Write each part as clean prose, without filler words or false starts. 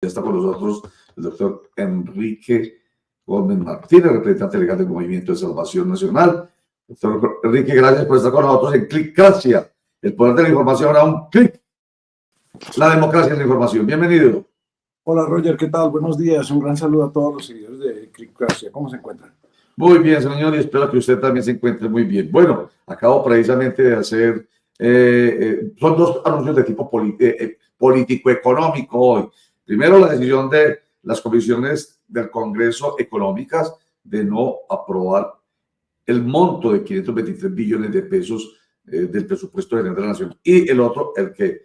Ya está con nosotros el doctor Enrique Gómez Martínez, representante legal del Movimiento de Salvación Nacional. Doctor Enrique, gracias por estar con nosotros en Clickracia. El poder de la información a un clic. La democracia es la información. Bienvenido. Hola Roger, ¿qué tal? Buenos días. Un gran saludo a todos los seguidores de Clickracia. ¿Cómo se encuentran? Muy bien, señor, y espero que usted también se encuentre muy bien. Bueno, acabo precisamente de hacer, son dos anuncios de tipo político-económico hoy. Primero, la decisión de las comisiones del Congreso económicas de no aprobar el monto de 523 billones de pesos del presupuesto general de la Nación. Y el otro, el que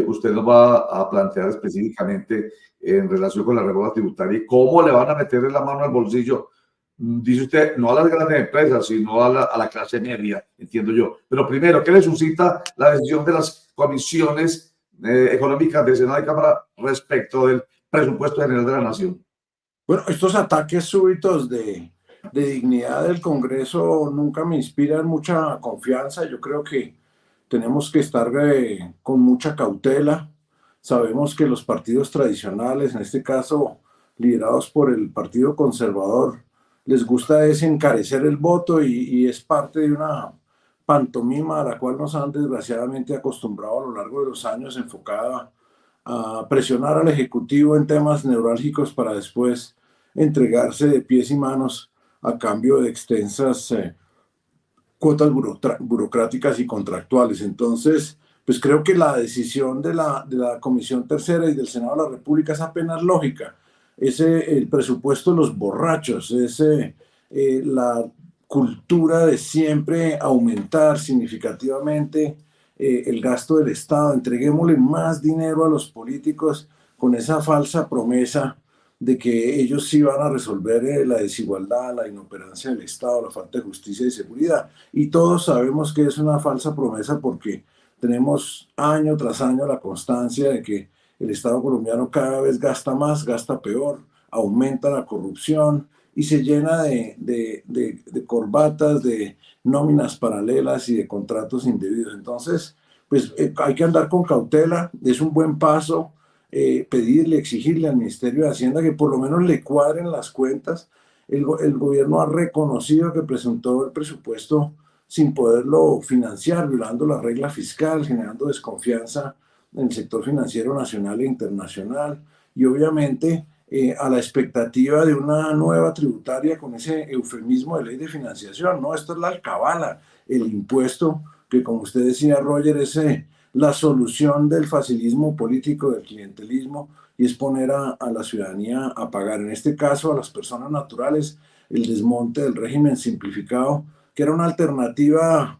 usted nos va a plantear específicamente en relación con la reforma tributaria y cómo le van a meter la mano al bolsillo. Dice usted, no a las grandes empresas, sino a la clase media, entiendo yo. Pero primero, ¿qué le suscita la decisión de las comisiones económicas de Senado y Cámara respecto del presupuesto general de la Nación? Bueno, estos ataques súbitos de dignidad del Congreso nunca me inspiran mucha confianza. Yo creo que tenemos que estar con mucha cautela. Sabemos que los partidos tradicionales, en este caso liderados por el Partido Conservador, les gusta es encarecer el voto y es parte de una pantomima a la cual nos han desgraciadamente acostumbrado a lo largo de los años, enfocada a presionar al Ejecutivo en temas neurálgicos para después entregarse de pies y manos a cambio de extensas cuotas burocráticas y contractuales. Entonces, pues creo que la decisión de la Comisión Tercera y del Senado de la República es apenas lógica. El presupuesto de los borrachos, la cultura de siempre aumentar significativamente el gasto del Estado. Entreguémosle más dinero a los políticos con esa falsa promesa de que ellos sí van a resolver la desigualdad, la inoperancia del Estado, la falta de justicia y seguridad. Y todos sabemos que es una falsa promesa porque tenemos año tras año la constancia de que el Estado colombiano cada vez gasta más, gasta peor, aumenta la corrupción y se llena de corbatas, de nóminas paralelas y de contratos indebidos. Entonces, pues hay que andar con cautela, es un buen paso. Pedirle, exigirle al Ministerio de Hacienda que por lo menos le cuadren las cuentas. El gobierno ha reconocido que presentó el presupuesto sin poderlo financiar, violando la regla fiscal, generando desconfianza en el sector financiero nacional e internacional y obviamente a la expectativa de una nueva tributaria con ese eufemismo de ley de financiación. No, esto es la alcabala, el impuesto que, como usted decía, Roger, es la solución del facilismo político, del clientelismo, y es poner a la ciudadanía a pagar, en este caso a las personas naturales, el desmonte del régimen simplificado, que era una alternativa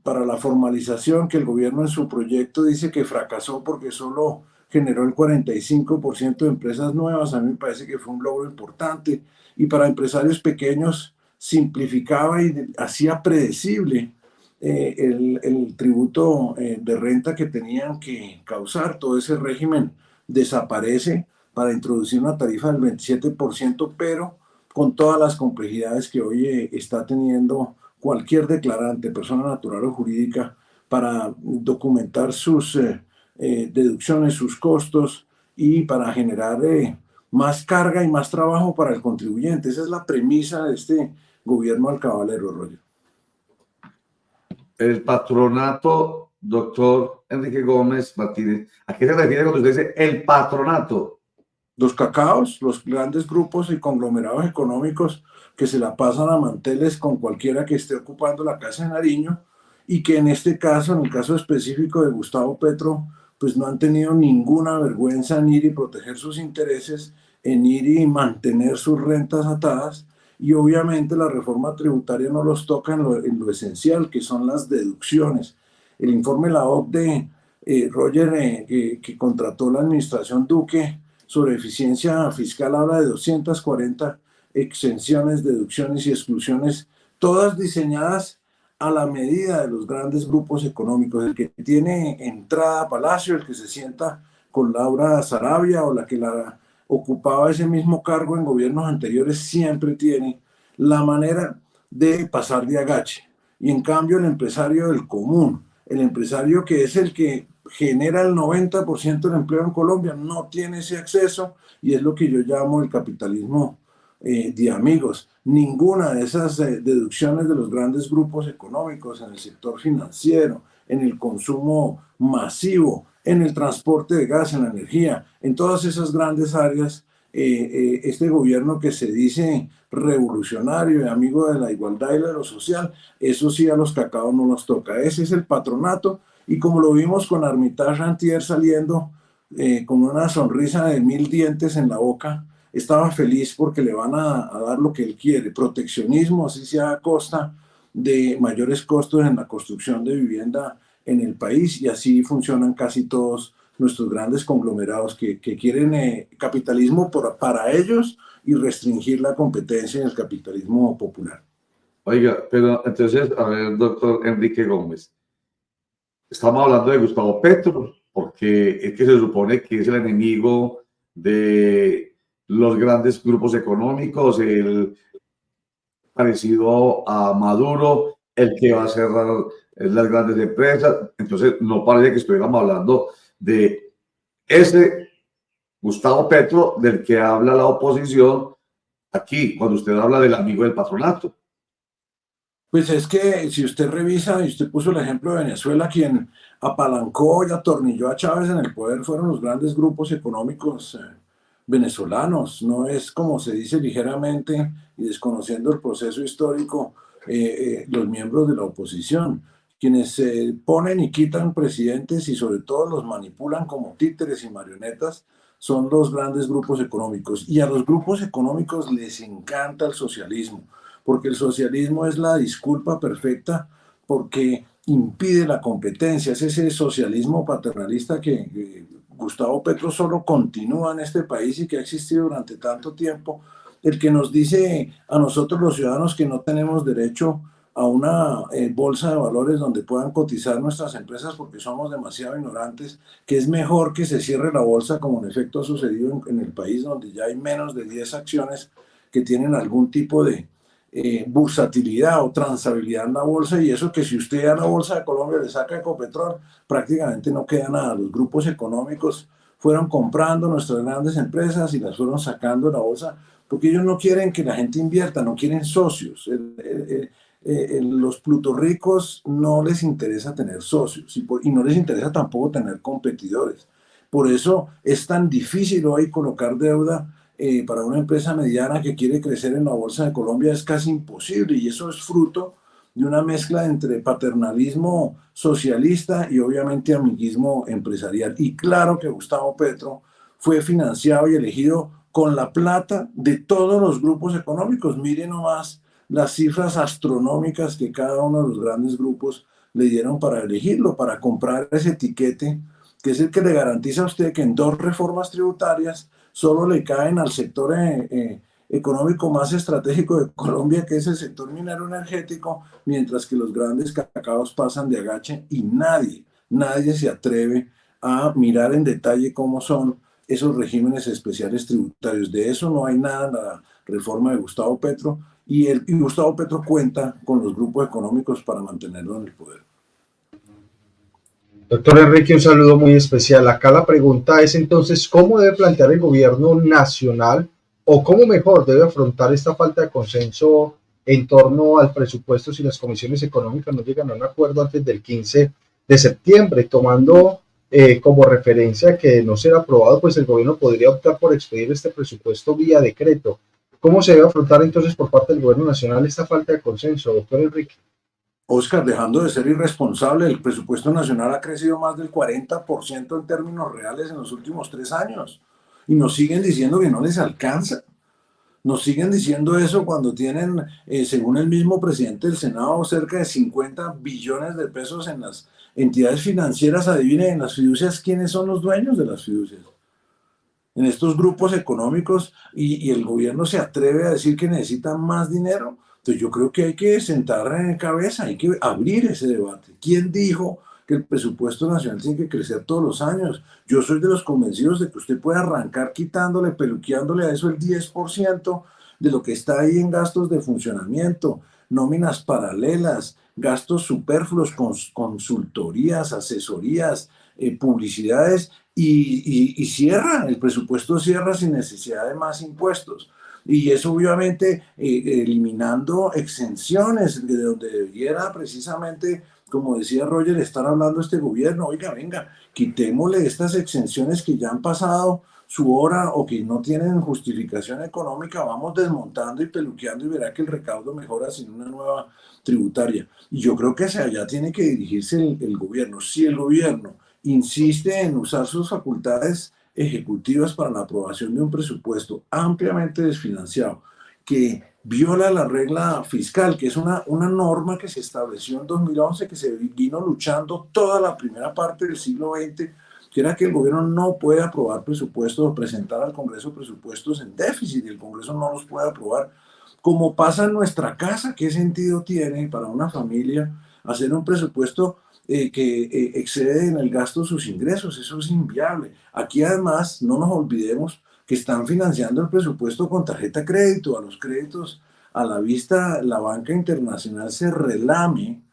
para la formalización que el gobierno en su proyecto dice que fracasó porque solo generó el 45% de empresas nuevas. A mí me parece que fue un logro importante, y para empresarios pequeños simplificaba y hacía predecible el tributo de renta que tenían que causar. Todo ese régimen desaparece para introducir una tarifa del 27%, pero con todas las complejidades que hoy está teniendo cualquier declarante, persona natural o jurídica, para documentar sus deducciones, sus costos, y para generar más carga y más trabajo para el contribuyente. Esa es la premisa de este gobierno alcabalero, Roger. El patronato, doctor Enrique Gómez Martínez, ¿a qué se refiere cuando usted dice el patronato? Los cacaos, los grandes grupos y conglomerados económicos que se la pasan a manteles con cualquiera que esté ocupando la Casa de Nariño, y que en este caso, en el caso específico de Gustavo Petro, pues no han tenido ninguna vergüenza en ir y proteger sus intereses, en ir y mantener sus rentas atadas. Y obviamente la reforma tributaria no los toca en lo esencial, que son las deducciones. El informe de la OCDE, Roger, que contrató la administración Duque sobre eficiencia fiscal, habla de 240 exenciones, deducciones y exclusiones, todas diseñadas a la medida de los grandes grupos económicos. El que tiene entrada a Palacio, el que se sienta con Laura Sarabia o la que la ocupaba ese mismo cargo en gobiernos anteriores, siempre tiene la manera de pasar de agache. Y en cambio el empresario del común, el empresario que es el que genera el 90% del empleo en Colombia, no tiene ese acceso y es lo que yo llamo el capitalismo de amigos. Ninguna de esas deducciones de los grandes grupos económicos en el sector financiero, en el consumo masivo, en el transporte de gas, en la energía, en todas esas grandes áreas, este gobierno que se dice revolucionario y amigo de la igualdad y de lo social, eso sí a los cacaos no nos toca. Ese es el patronato y como lo vimos con Armitage Antier saliendo con una sonrisa de 1000 dientes en la boca, estaba feliz porque le van a dar lo que él quiere, proteccionismo, así sea a costa de mayores costos en la construcción de vivienda en el país y así funcionan casi todos nuestros grandes conglomerados que quieren capitalismo para ellos y restringir la competencia en el capitalismo popular. Oiga, pero entonces, a ver, doctor Enrique Gómez, estamos hablando de Gustavo Petro, porque es que se supone que es el enemigo de los grandes grupos económicos, el parecido a Maduro, el que va a cerrar las grandes empresas. Entonces, no parece que estuviéramos hablando de ese Gustavo Petro del que habla la oposición aquí, cuando usted habla del amigo del patronato. Pues es que si usted revisa, y usted puso el ejemplo de Venezuela, quien apalancó y atornilló a Chávez en el poder fueron los grandes grupos económicos venezolanos. No es como se dice ligeramente y desconociendo el proceso histórico, los miembros de la oposición, quienes se ponen y quitan presidentes y sobre todo los manipulan como títeres y marionetas, son los grandes grupos económicos. Y a los grupos económicos les encanta el socialismo porque el socialismo es la disculpa perfecta porque impide la competencia, es ese socialismo paternalista que Gustavo Petro solo continúa en este país y que ha existido durante tanto tiempo, el que nos dice a nosotros los ciudadanos que no tenemos derecho a una bolsa de valores donde puedan cotizar nuestras empresas porque somos demasiado ignorantes, que es mejor que se cierre la bolsa como en efecto ha sucedido en el país donde ya hay menos de 10 acciones que tienen algún tipo de bursatilidad o transabilidad en la bolsa y eso que si usted a la bolsa de Colombia le saca Ecopetrol, prácticamente no queda nada. Los grupos económicos fueron comprando nuestras grandes empresas y las fueron sacando de la bolsa porque ellos no quieren que la gente invierta, no quieren socios. Los plutorricos no les interesa tener socios y no les interesa tampoco tener competidores. Por eso es tan difícil hoy colocar deuda para una empresa mediana que quiere crecer en la Bolsa de Colombia es casi imposible y eso es fruto de una mezcla entre paternalismo socialista y obviamente amiguismo empresarial. Y claro que Gustavo Petro fue financiado y elegido con la plata de todos los grupos económicos. Miren nomás las cifras astronómicas que cada uno de los grandes grupos le dieron para elegirlo, para comprar ese etiquete, que es el que le garantiza a usted que en 2 reformas tributarias solo le caen al sector económico más estratégico de Colombia, que es el sector minero energético, mientras que los grandes cacaos pasan de agache y nadie se atreve a mirar en detalle cómo son esos regímenes especiales tributarios. De eso no hay nada en la reforma de Gustavo Petro y Gustavo Petro cuenta con los grupos económicos para mantenerlo en el poder. Doctor Enrique, un saludo muy especial. Acá la pregunta es entonces, ¿cómo debe plantear el gobierno nacional o cómo mejor debe afrontar esta falta de consenso en torno al presupuesto si las comisiones económicas no llegan a un acuerdo antes del 15 de septiembre, tomando como referencia que de no ser aprobado, pues el gobierno podría optar por expedir este presupuesto vía decreto? ¿Cómo se debe afrontar entonces por parte del gobierno nacional esta falta de consenso, doctor Enrique? Oscar, dejando de ser irresponsable, el presupuesto nacional ha crecido más del 40% en términos reales en los últimos 3 años y nos siguen diciendo que no les alcanza. Nos siguen diciendo eso cuando tienen, según el mismo presidente del Senado, cerca de 50 billones de pesos en las entidades financieras. Adivinen, en las fiducias, ¿quiénes son los dueños de las fiducias? En estos grupos económicos y el gobierno se atreve a decir que necesitan más dinero. Entonces yo creo que hay que sentar en cabeza, hay que abrir ese debate. ¿Quién dijo que el presupuesto nacional tiene que crecer todos los años? Yo soy de los convencidos de que usted puede arrancar quitándole, peluqueándole a eso el 10% de lo que está ahí en gastos de funcionamiento, nóminas paralelas, gastos superfluos, consultorías, asesorías, publicidades y cierra, el presupuesto cierra sin necesidad de más impuestos. Y eso obviamente eliminando exenciones de donde debiera precisamente, como decía Roger, estar hablando este gobierno. Oiga, venga, quitémosle estas exenciones que ya han pasado su hora o que no tienen justificación económica, vamos desmontando y peluqueando y verá que el recaudo mejora sin una nueva tributaria. Y yo creo que hacia allá tiene que dirigirse el gobierno. Si el gobierno insiste en usar sus facultades ejecutivas para la aprobación de un presupuesto ampliamente desfinanciado, que viola la regla fiscal, que es una norma que se estableció en 2011, que se vino luchando toda la primera parte del siglo XX, que era que el gobierno no puede aprobar presupuestos o presentar al Congreso presupuestos en déficit, y el Congreso no los puede aprobar. Como pasa en nuestra casa, ¿qué sentido tiene para una familia hacer un presupuesto que excede en el gasto sus ingresos? Eso es inviable. Aquí además, no nos olvidemos que están financiando el presupuesto con tarjeta de crédito. A los créditos a la vista, la banca internacional se relame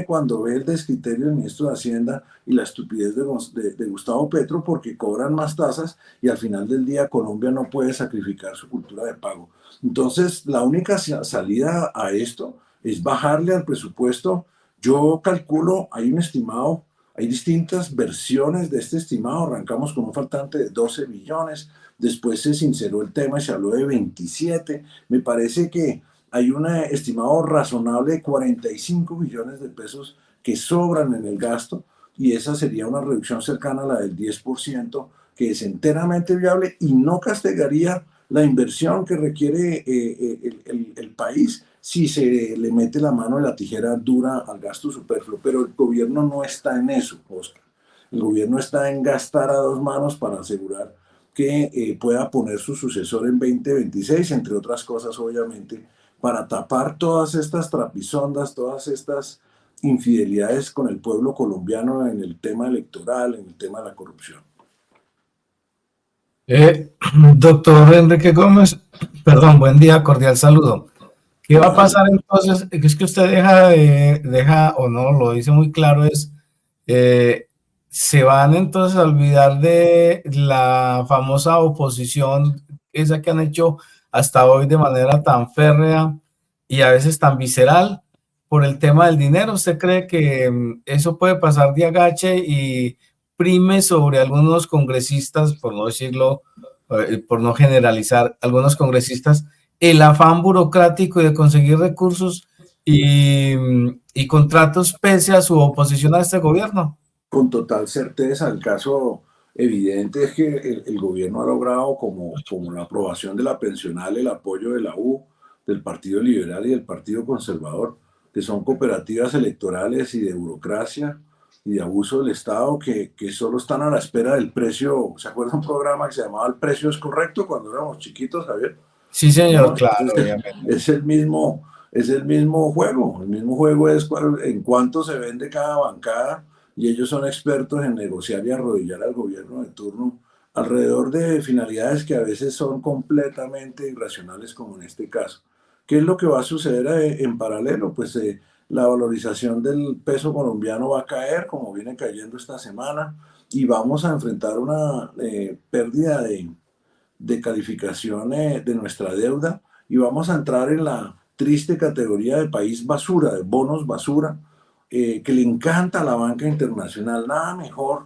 cuando ve el descriterio del ministro de Hacienda y la estupidez de Gustavo Petro, porque cobran más tasas y al final del día Colombia no puede sacrificar su cultura de pago. Entonces, la única salida a esto es bajarle al presupuesto. Yo calculo, hay un estimado, hay distintas versiones de este estimado. Arrancamos con un faltante de 12 billones, después se sinceró el tema y se habló de 27. Me parece que hay un estimado razonable de 45 billones de pesos que sobran en el gasto, y esa sería una reducción cercana a la del 10%, que es enteramente viable y no castigaría la inversión que requiere el país si se le mete la mano de la tijera dura al gasto superfluo. Pero el gobierno no está en eso, Oscar. El gobierno está en gastar a dos manos para asegurar que pueda poner su sucesor en 2026, entre otras cosas, obviamente, para tapar todas estas trapisondas, todas estas infidelidades con el pueblo colombiano en el tema electoral, en el tema de la corrupción. Doctor Enrique Gómez, perdón, buen día, cordial saludo. ¿Qué va a pasar entonces? Es que usted deja o no, lo dice muy claro, se van entonces a olvidar de la famosa oposición, esa que han hecho hasta hoy de manera tan férrea y a veces tan visceral por el tema del dinero. ¿Usted cree que eso puede pasar de agache y prime sobre algunos congresistas, por no decirlo, por no generalizar, algunos congresistas, el afán burocrático de conseguir recursos y contratos pese a su oposición a este gobierno? Con total certeza, el caso evidente es que el gobierno ha logrado, como la aprobación de la pensional, el apoyo de la U, del Partido Liberal y del Partido Conservador, que son cooperativas electorales y de burocracia y de abuso del Estado, que solo están a la espera del precio. ¿Se acuerda un programa que se llamaba El Precio es Correcto cuando éramos chiquitos, Javier? Sí, señor, ¿No? claro, Entonces, obviamente. es el mismo juego. El mismo juego es en cuánto se vende cada bancada, y ellos son expertos en negociar y arrodillar al gobierno de turno alrededor de finalidades que a veces son completamente irracionales, como en este caso. ¿Qué es lo que va a suceder en paralelo? Pues la valorización del peso colombiano va a caer, como viene cayendo esta semana, y vamos a enfrentar una pérdida de calificación de nuestra deuda, y vamos a entrar en la triste categoría de país basura, de bonos basura, que le encanta a la banca internacional. Nada mejor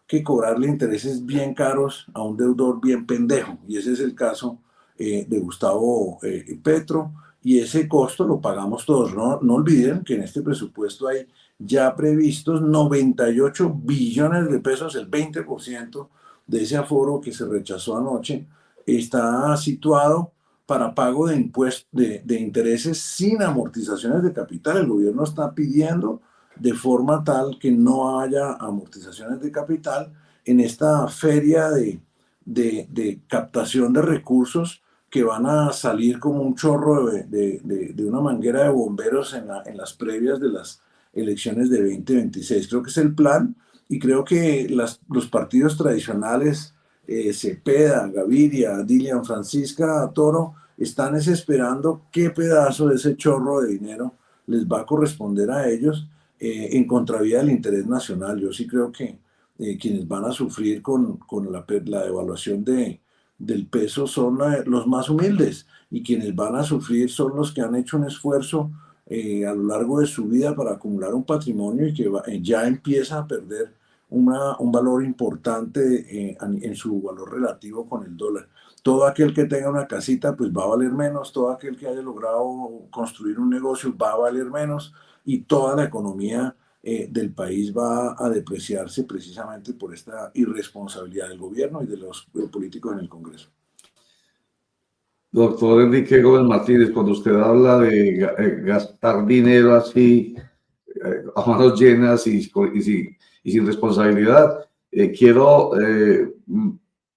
que cobrarle intereses bien caros a un deudor bien pendejo, y ese es el caso de Gustavo Petro, y ese costo lo pagamos todos. No olviden que en este presupuesto hay ya previstos 98 billones de pesos, el 20% de ese aforo que se rechazó anoche, está situado para pago de impuestos, de intereses sin amortizaciones de capital. El gobierno está pidiendo de forma tal que no haya amortizaciones de capital en esta feria de captación de recursos, que van a salir como un chorro de una manguera de bomberos en las previas de las elecciones de 2026. Creo que es el plan, y creo que los partidos tradicionales, Cepeda, Gaviria, Dilian Francisca, Toro, están esperando qué pedazo de ese chorro de dinero les va a corresponder a ellos en contravía del interés nacional. Yo sí creo que quienes van a sufrir con la devaluación del peso son los más humildes, y quienes van a sufrir son los que han hecho un esfuerzo a lo largo de su vida para acumular un patrimonio y que ya empieza a perder un valor importante en su valor relativo con el dólar. Todo aquel que tenga una casita pues va a valer menos, todo aquel que haya logrado construir un negocio va a valer menos, y toda la economía del país va a depreciarse precisamente por esta irresponsabilidad del gobierno y de los políticos en el Congreso. Doctor Enrique Gómez Martínez, cuando usted habla de gastar dinero así a manos llenas y sin responsabilidad, quiero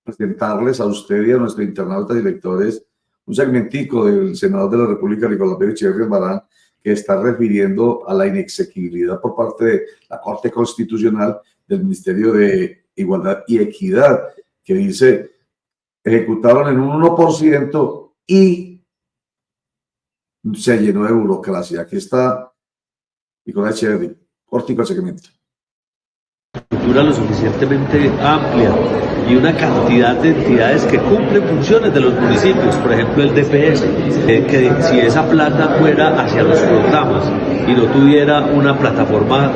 presentarles a usted y a nuestros internautas y lectores un segmentico del senador de la República, Nicolás Pérez Echeverría Barán, que está refiriendo a la inexequibilidad por parte de la Corte Constitucional del Ministerio de Igualdad y Equidad, que dice, ejecutaron en un 1% y se llenó de burocracia. Aquí está Nicolás Echeverría, cortico el segmento. Lo suficientemente amplia y una cantidad de entidades que cumplen funciones de los municipios, por ejemplo el DPS, que si esa plata fuera hacia los programas y no tuviera una plataforma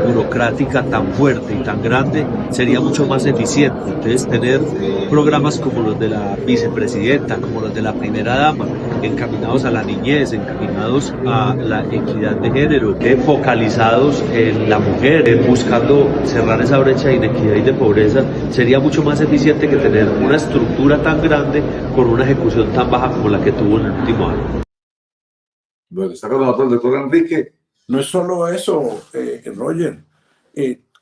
burocrática tan fuerte y tan grande, sería mucho más eficiente. Entonces tener programas como los de la vicepresidenta, como los de la primera dama, encaminados a la niñez, encaminados a la equidad de género, focalizados en la mujer, buscando cerrar esa brecha de inequidad y de pobreza, sería mucho más eficiente que tener una estructura tan grande con una ejecución tan baja como la que tuvo en el último año. Bueno, está con nosotros el doctor Enrique. No es solo eso, Roger.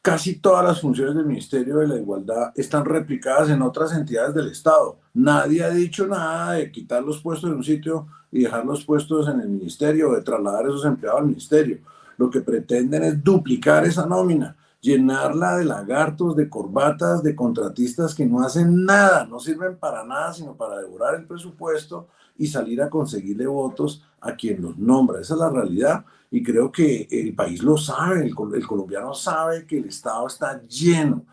Casi todas las funciones del Ministerio de la Igualdad están replicadas en otras entidades del Estado. Nadie ha dicho nada de quitar los puestos en un sitio y dejar los puestos en el ministerio, o de trasladar esos empleados al ministerio. Lo que pretenden es duplicar esa nómina, llenarla de lagartos, de corbatas, de contratistas que no hacen nada, no sirven para nada, sino para devorar el presupuesto y salir a conseguirle votos a quien los nombra. Esa es la realidad, y creo que el país lo sabe, el colombiano sabe que el Estado está lleno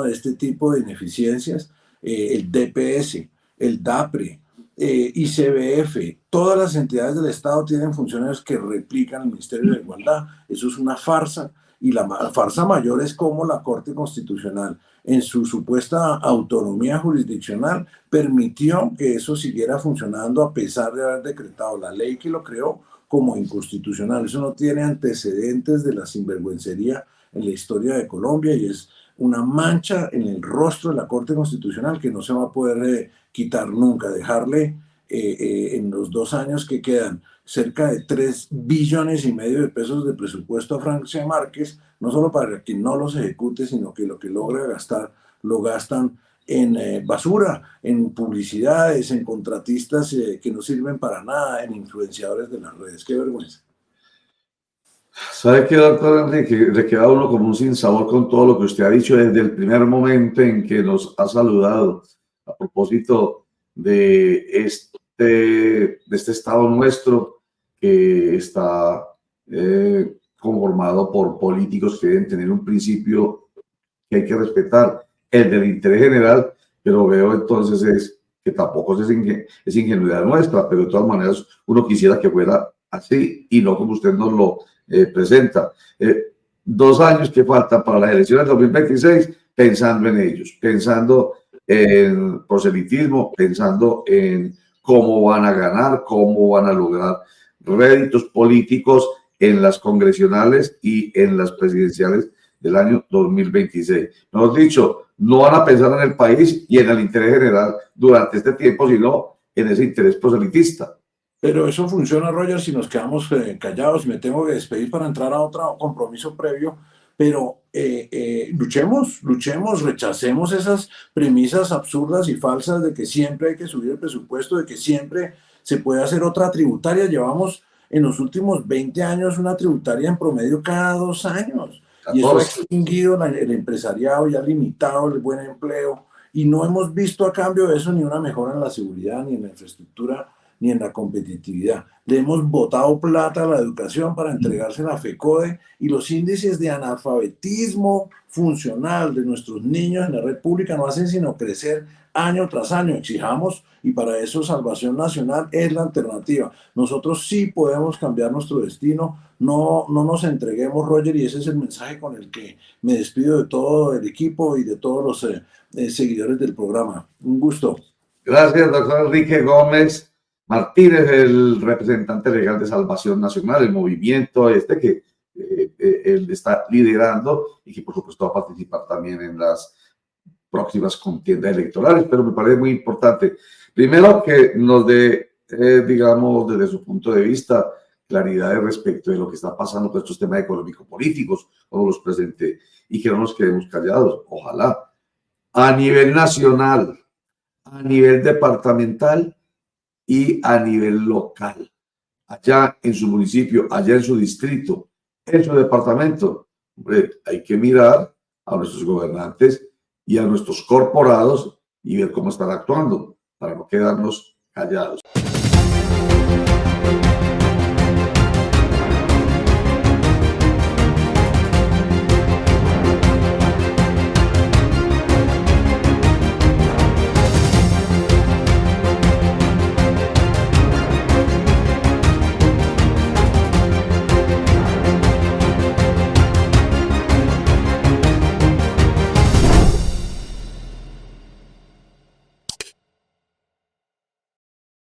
de este tipo de ineficiencias. El DPS, el DAPRE, ICBF, todas las entidades del Estado tienen funciones que replican el Ministerio de Igualdad. Eso es una farsa, y la farsa mayor es cómo la Corte Constitucional, en su supuesta autonomía jurisdiccional, permitió que eso siguiera funcionando a pesar de haber decretado la ley que lo creó como inconstitucional. Eso no tiene antecedentes de la sinvergüencería en la historia de Colombia, y es una mancha en el rostro de la Corte Constitucional que no se va a poder quitar nunca. Dejarle en los 2 años que quedan cerca de 3,5 billones de pesos de presupuesto a Francia Márquez, no solo para que no los ejecute, sino que lo que logra gastar lo gastan en basura, en publicidades, en contratistas que no sirven para nada, en influenciadores de las redes. ¡Qué vergüenza! ¿Sabe qué, doctor Enrique? Le queda a uno como un sinsabor con todo lo que usted ha dicho desde el primer momento en que nos ha saludado a propósito de este Estado nuestro, que está conformado por políticos que deben tener un principio que hay que respetar, el del interés general, pero veo entonces que tampoco es ingenuidad nuestra, pero de todas maneras uno quisiera que fuera así y no como usted nos lo presenta. 2 años que faltan para las elecciones del 2026, pensando en ellos, pensando en proselitismo, pensando en cómo van a ganar, cómo van a lograr réditos políticos en las congresionales y en las presidenciales del año 2026. Mejor dicho, no van a pensar en el país y en el interés general durante este tiempo, sino en ese interés proselitista. Pero eso funciona, Roger, si nos quedamos callados. Me tengo que despedir para entrar a otro compromiso previo, pero luchemos, rechacemos esas premisas absurdas y falsas de que siempre hay que subir el presupuesto, de que siempre se puede hacer otra tributaria. Llevamos en los últimos 20 años una tributaria en promedio cada 2 años, y eso ha extinguido el empresariado y ha limitado el buen empleo, y no hemos visto a cambio de eso ni una mejora en la seguridad, ni en la infraestructura, ni en la competitividad. Le hemos botado plata a la educación para entregársela a FECODE, y los índices de analfabetismo funcional de nuestros niños en la red pública no hacen sino crecer año tras año. Exijamos, y para eso Salvación Nacional es la alternativa. Nosotros sí podemos cambiar nuestro destino. No nos entreguemos, Roger, y ese es el mensaje con el que me despido de todo el equipo y de todos los seguidores del programa. Un gusto. Gracias, doctor Enrique Gómez Martínez, el representante legal de Salvación Nacional, el movimiento que él está liderando y que por supuesto va a participar también en las próximas contiendas electorales. Pero me parece muy importante, primero, que nos dé, digamos, desde su punto de vista, claridad respecto de lo que está pasando con estos temas económico-políticos, como los presenté, y que no nos quedemos callados. Ojalá a nivel nacional, a nivel departamental y a nivel local, allá en su municipio, allá en su distrito, en su departamento. Hombre, hay que mirar a nuestros gobernantes y a nuestros corporados y ver cómo están actuando para no quedarnos callados.